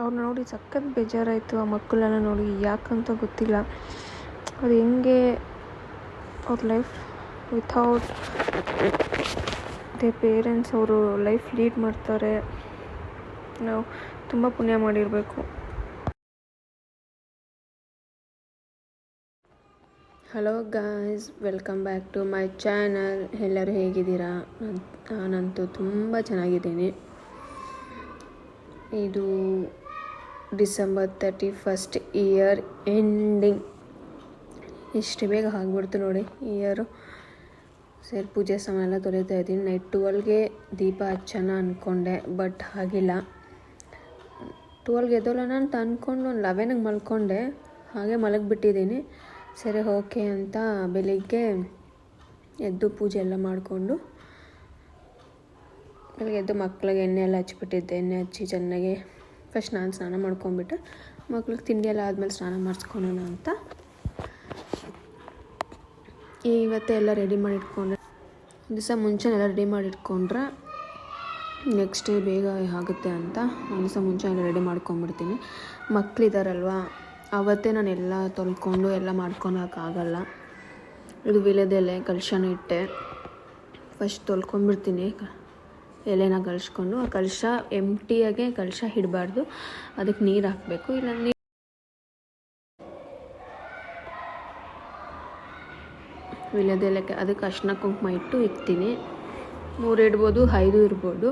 ಅವ್ರನ್ನ ನೋಡಿ ಸಖತ್ ಬೇಜಾರಾಯಿತು. ಆ ಮಕ್ಕಳನ್ನ ನೋಡಿ ಯಾಕಂತ ಗೊತ್ತಿಲ್ಲ. ಅದು ಹೆಂಗೆ ಅವ್ರ ಲೈಫ್ ವಿಥೌಟ್ ದೇ ಪೇರೆಂಟ್ಸ್ ಅವರು ಲೈಫ್ ಲೀಡ್ ಮಾಡ್ತಾರೆ. ನಾವು ತುಂಬ ಪುಣ್ಯ ಮಾಡಿರಬೇಕು. Hello guys, welcome back to my channel. ಎಲ್ಲರೂ ಹೇಗಿದ್ದೀರಾ? ನಾನಂತೂ ತುಂಬ ಚೆನ್ನಾಗಿದ್ದೀನಿ. ಇದು ಡಿಸೆಂಬರ್ 31 ಇಯರ್ ಎಂಡಿಂಗ್. ಇಷ್ಟು ಬೇಗ ಆಗ್ಬಿಡ್ತು ನೋಡಿ ಇಯರು. ಸರಿ, ಪೂಜೆ ಸಾಮಾನು ಎಲ್ಲ ತೊಳಿತಾ ಇದ್ದೀನಿ. ನೈಟ್ 12ಗೆ ದೀಪ ಹಚ್ಚೋಣ ಅಂದ್ಕೊಂಡೆ, ಬಟ್ ಆಗಿಲ್ಲ. 12ಗೆ ಎದ್ದೋಲ್ಲನ ಅಂತ ಅಂದ್ಕೊಂಡು ಒಂದು 11ಗೆ ಮಲ್ಕೊಂಡೆ. ಹಾಗೆ ಮಲಗಿಬಿಟ್ಟಿದ್ದೀನಿ. ಸರಿ ಓಕೆ ಅಂತ ಬೆಳಿಗ್ಗೆ ಎದ್ದು ಪೂಜೆ ಎಲ್ಲ ಮಾಡಿಕೊಂಡು ಬೆಳಿಗ್ಗೆ ಎದ್ದು ಮಕ್ಳಿಗೆ ಎಣ್ಣೆ ಎಲ್ಲ ಹಚ್ಬಿಟ್ಟಿದ್ದೆ. ಎಣ್ಣೆ ಹಚ್ಚಿ ಚೆನ್ನಾಗಿ ಫಸ್ಟ್ ನಾನು ಸ್ನಾನ ಮಾಡ್ಕೊಂಬಿಟ್ಟೆ. ಮಕ್ಳಿಗೆ ತಿಂಡಿ ಎಲ್ಲ ಆದಮೇಲೆ ಸ್ನಾನ ಮಾಡಿಸ್ಕೊಳೋಣ ಅಂತ ಇವತ್ತೇ ಎಲ್ಲ ರೆಡಿ ಮಾಡಿ ಇಟ್ಕೊಂಡ್ರೆ, ದಿವಸ ಮುಂಚೆನೆಲ್ಲ ರೆಡಿ ಮಾಡಿ ಇಟ್ಕೊಂಡ್ರೆ ನೆಕ್ಸ್ಟ್ ಡೇ ಬೇಗ ಆಗುತ್ತೆ ಅಂತ ಒಂದು ದಿವಸ ಮುಂಚೆ ಎಲ್ಲ ರೆಡಿ ಮಾಡ್ಕೊಂಬಿಡ್ತೀನಿ. ಮಕ್ಕಳಿದ್ದಾರಲ್ವ, ಆವತ್ತೇ ನಾನು ಎಲ್ಲ ತೊಳ್ಕೊಂಡು ಎಲ್ಲ ಮಾಡ್ಕೊಳಕ್ಕಾಗಲ್ಲ. ಇದು ವೀಳ್ಯದೆಲೆ ಕಲಶನ ಇಟ್ಟೆ. ಫಸ್ಟ್ ತೊಳ್ಕೊಂಬಿಡ್ತೀನಿ. ಎಲೆನ ಕಲಿಸ್ಕೊಂಡು, ಆ ಕಲಶ ಎಂಟಿಯಾಗೆ ಕಲಶ ಇಡಬಾರ್ದು, ಅದಕ್ಕೆ ನೀರು ಹಾಕಬೇಕು. ಇಲ್ಲ ವೀಳ್ಯದೆಲೆಗೆ ಅದಕ್ಕೆ ಅರ್ಶಿನ ಕುಂಕುಮ ಇಟ್ಟು ಇಡ್ತೀನಿ. 3 ಇಡ್ಬೋದು, 5 ಇರ್ಬೋದು.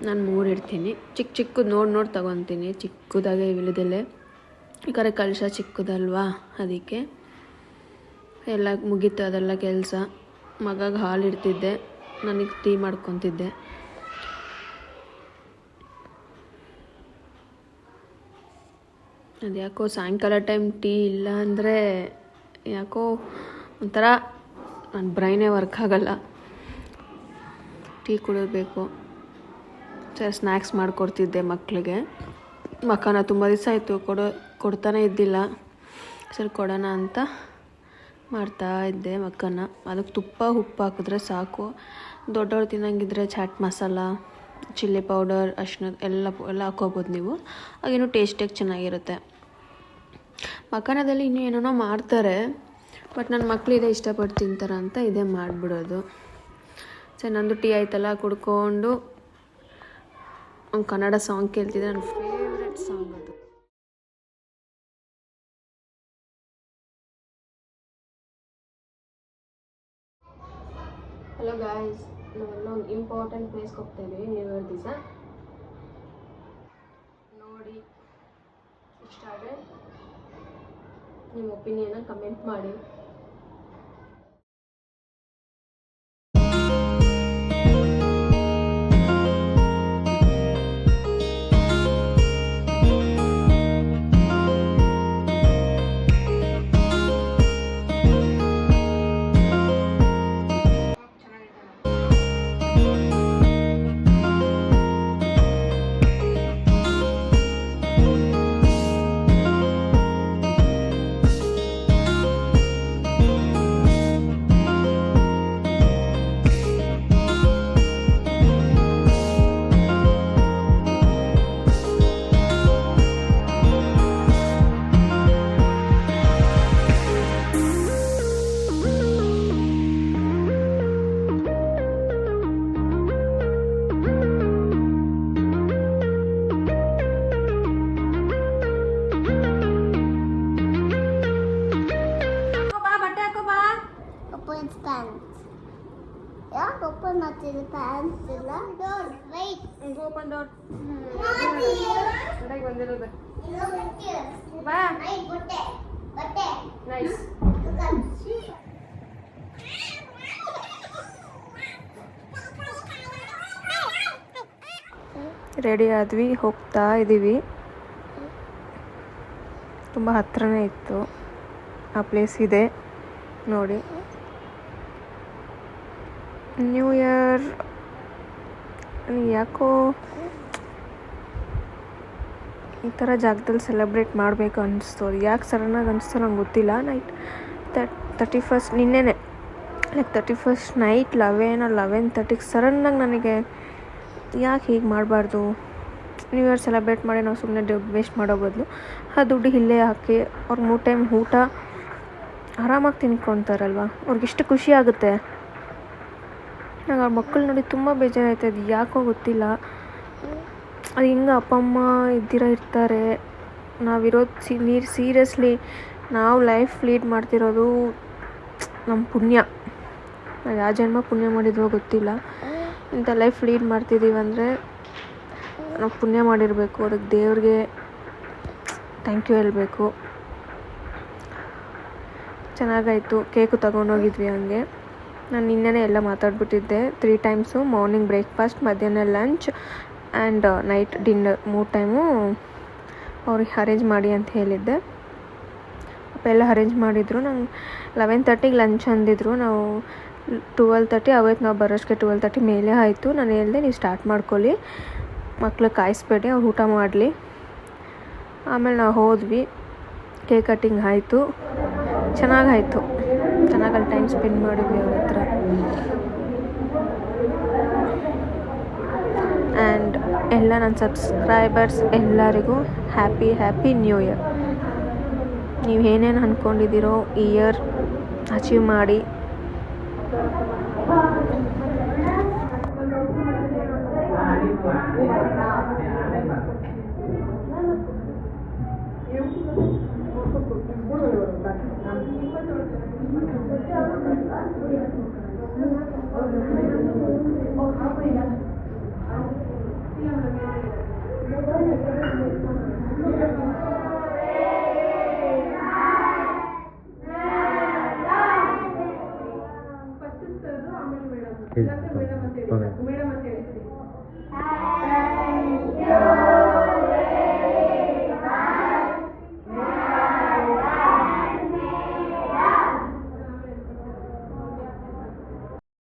ನಾನು 3 ಇಡ್ತೀನಿ. ಚಿಕ್ಕದು ನೋಡಿ ತಗೊತೀನಿ. ಚಿಕ್ಕದಾಗೆ ವೀಳ್ಯದೆಲೆ, ಯಾಕಂದರೆ ಕಲಶ ಚಿಕ್ಕದಲ್ವಾ, ಅದಕ್ಕೆ ಎಲ್ಲ ಮುಗೀತು ಅದೆಲ್ಲ ಕೆಲಸ. ಮಗಗೆ ಹಾಲು ಇಡ್ತಿದ್ದೆ, ನನಗೆ ಟೀ ಮಾಡ್ಕೊತಿದ್ದೆ. ಅದ್ಯಾಕೋ ಸಾಯಂಕಾಲ ಟೈಮ್ ಟೀ ಇಲ್ಲ ಅಂದರೆ ಯಾಕೋ ಒಂಥರ ನನ್ನ ಬ್ರೈನೇ ವರ್ಕ್ ಆಗಲ್ಲ. ಟೀ ಕುಡಿಬೇಕು. ಸರಿ, ಸ್ನ್ಯಾಕ್ಸ್ ಮಾಡಿಕೊಡ್ತಿದ್ದೆ ಮಕ್ಕಳಿಗೆ. ಮಕ್ಕನ ತುಂಬ ದಿವಸ ಆಯಿತು ಕೊಡ್ತಾನೆ ಇದ್ದಿಲ್ಲ. ಸರಿ ಕೊಡೋಣ ಅಂತ ಮಾಡ್ತಾ ಇದ್ದೆ ಮಕ್ಕನ. ಅದಕ್ಕೆ ತುಪ್ಪ ಉಪ್ಪು ಹಾಕಿದ್ರೆ ಸಾಕು. ದೊಡ್ಡವ್ರು ತಿನ್ನಂಗಿದ್ರೆ ಚಾಟ್ ಮಸಾಲ, ಚಿಲ್ಲಿ ಪೌಡರ್, ಅರ್ಶಿನ ಎಲ್ಲ ಹಾಕೋಬೋದು ನೀವು. ಆಗಿನ್ನೂ ಟೇಸ್ಟಿಯಾಗಿ ಚೆನ್ನಾಗಿರುತ್ತೆ. ಮಕ್ಕನದಲ್ಲಿ ಇನ್ನೂ ಏನೇನೋ ಮಾಡ್ತಾರೆ, ಬಟ್ ನನ್ನ ಮಕ್ಕಳು ಇದೇ ಇಷ್ಟಪಟ್ಟು ತಿಂತಾರೆ ಅಂತ ಇದೇ ಮಾಡಿಬಿಡೋದು. ಸರಿ, ನಂದು ಟೀ ಆಯ್ತಲ್ಲ, ಕುಡ್ಕೊಂಡು ಒಂದು ಕನ್ನಡ ಸಾಂಗ್ ಕೇಳ್ತಿದ್ದೆ. ನನ್ನ ಫೇವ್ರೆಟ್ ಸಾಂಗ್ ಅದು. ಹಲೋ ಗಾಯ್ಸ್, ನಾವೆಲ್ಲ ಒಂದು ಇಂಪಾರ್ಟೆಂಟ್ ಪ್ಲೇಸ್ಗೆ ಹೋಗ್ತಾ ಇದ್ದೀವಿ ನ್ಯೂ ಇಯರ್ ದಿವಸ. ನೋಡಿ ಇಷ್ಟ ಆದರೆ ನಿಮ್ಮ ಒಪಿನಿಯನ್ನ ಕಮೆಂಟ್ ಮಾಡಿ. Open the pants. Door, wait. Open door. Nice. Ready ಆದ್ವಿ, ಹೋಗ್ತಾ ಇದ್ದೀವಿ. ತುಂಬ ಹತ್ರನೇ ಇತ್ತು ಆ ಪ್ಲೇಸ್ ಇದೆ ನೋಡಿ. ನ್ಯೂ ಇಯರ್ ಯಾಕೋ ಈ ಥರ ಜಾಗದಲ್ಲಿ ಸೆಲೆಬ್ರೇಟ್ ಮಾಡಬೇಕು ಅನ್ನಿಸ್ತು. ಅದು ಯಾಕೆ ಸಡನ್ನಾಗಿ ಅನ್ನಿಸ್ತು ನಂಗೆ ಗೊತ್ತಿಲ್ಲ. ನೈಟ್ 31 ನಿನ್ನೆನೆ, ಲೈಕ್ 31 ನೈಟ್ 11 or 11:30 ಸಡನ್ನಾಗಿ ನನಗೆ ಯಾಕೆ ಹೀಗೆ ಮಾಡಬಾರ್ದು, ನ್ಯೂ ಇಯರ್ ಸೆಲೆಬ್ರೇಟ್ ಮಾಡಿ ನಾವು ಸುಮ್ಮನೆ ದುಡ್ಡು ವೇಸ್ಟ್ ಮಾಡೋ ಬದಲು ಆ ದುಡ್ಡು ಇಲ್ಲೇ ಹಾಕಿ ಅವ್ರಿಗೆ 3 ಟೈಮ್ ಊಟ ಆರಾಮಾಗಿ ತಿನ್ಕೊತಾರಲ್ವ, ಅವ್ರಿಗೆಷ್ಟು ಖುಷಿ ಆಗುತ್ತೆ. ನಂಗೆ ಅವ್ರ ಮಕ್ಕಳು ನೋಡಿ ತುಂಬ ಬೇಜಾರಾಯ್ತದೆ, ಯಾಕೋ ಗೊತ್ತಿಲ್ಲ. ಅದು ಹಿಂಗೆ ಅಪ್ಪ ಅಮ್ಮ ಇರ್ತಾರೆ, ನಾವಿರೋದು ಸೀರಿಯಸ್ಲಿ ನಾವು ಲೈಫ್ ಲೀಡ್ ಮಾಡ್ತಿರೋದು ನಮ್ಮ ಪುಣ್ಯ. ನಾವು ಯಾವ ಜನ್ಮ ಪುಣ್ಯ ಮಾಡಿದ್ವೋ ಗೊತ್ತಿಲ್ಲ. ಇಂಥ ಲೈಫ್ ಲೀಡ್ ಮಾಡ್ತಿದ್ದೀವಿ ಅಂದರೆ ನಾವು ಪುಣ್ಯ ಮಾಡಿರಬೇಕು. ಅದಕ್ಕೆ ದೇವ್ರಿಗೆ ಥ್ಯಾಂಕ್ ಯು ಹೇಳಬೇಕು. ಚೆನ್ನಾಗಾಯಿತು. ಕೇಕು ತಗೊಂಡೋಗಿದ್ವಿ ಹಂಗೆ. ನಾನು ನಿನ್ನೆ ಎಲ್ಲ ಮಾತಾಡ್ಬಿಟ್ಟಿದ್ದೆ. 3 ಟೈಮ್ಸು, ಮಾರ್ನಿಂಗ್ ಬ್ರೇಕ್ಫಾಸ್ಟ್, ಮಧ್ಯಾಹ್ನ lunch and night dinner 3 time ಅವ್ರಿಗೆ ಅರೇಂಜ್ ಮಾಡಿ ಅಂತ ಹೇಳಿದ್ದೆ. ಅಪ್ಪ ಎಲ್ಲ ಅರೇಂಜ್ ಮಾಡಿದರು. ನಂಗೆ 11:30ಗೆ ಲಂಚ್ ಅಂದಿದ್ರು. ನಾವು 12:30 ಆಗೋಯ್ತು. ನಾವು ಬರೋಷ್ಟಕ್ಕೆ 12:30 ಮೇಲೆ ಆಯಿತು. ನಾನು ಹೇಳಿದೆ, ನೀವು ಸ್ಟಾರ್ಟ್ ಮಾಡ್ಕೊಳ್ಳಿ, ಮಕ್ಳು ಕಾಯಿಸ್ಬೇಡಿ, ಅವ್ರು ಊಟ ಮಾಡಲಿ. ಆಮೇಲೆ ನಾವು ಹೋದ್ವಿ. ಕೇಕ್ ಕಟ್ಟಿಂಗ್ ಆಯಿತು. ಚೆನ್ನಾಗಾಯಿತು. ಚೆನ್ನಾಗಿ ಅಲ್ಲಿ ಟೈಮ್ ಸ್ಪೆಂಡ್ ಮಾಡಿದ್ವಿ ಅವ್ರ ಹತ್ರ. ಆ್ಯಂಡ್ ಎಲ್ಲ ನನ್ನ ಸಬ್ಸ್ಕ್ರೈಬರ್ಸ್ ಎಲ್ಲರಿಗೂ ಹ್ಯಾಪಿ ನ್ಯೂ ಇಯರ್. ನೀವು ಏನೇನು ಅಂದ್ಕೊಂಡಿದ್ದೀರೋ ಈ ಇಯರ್ ಅಚೀವ್ ಮಾಡಿ.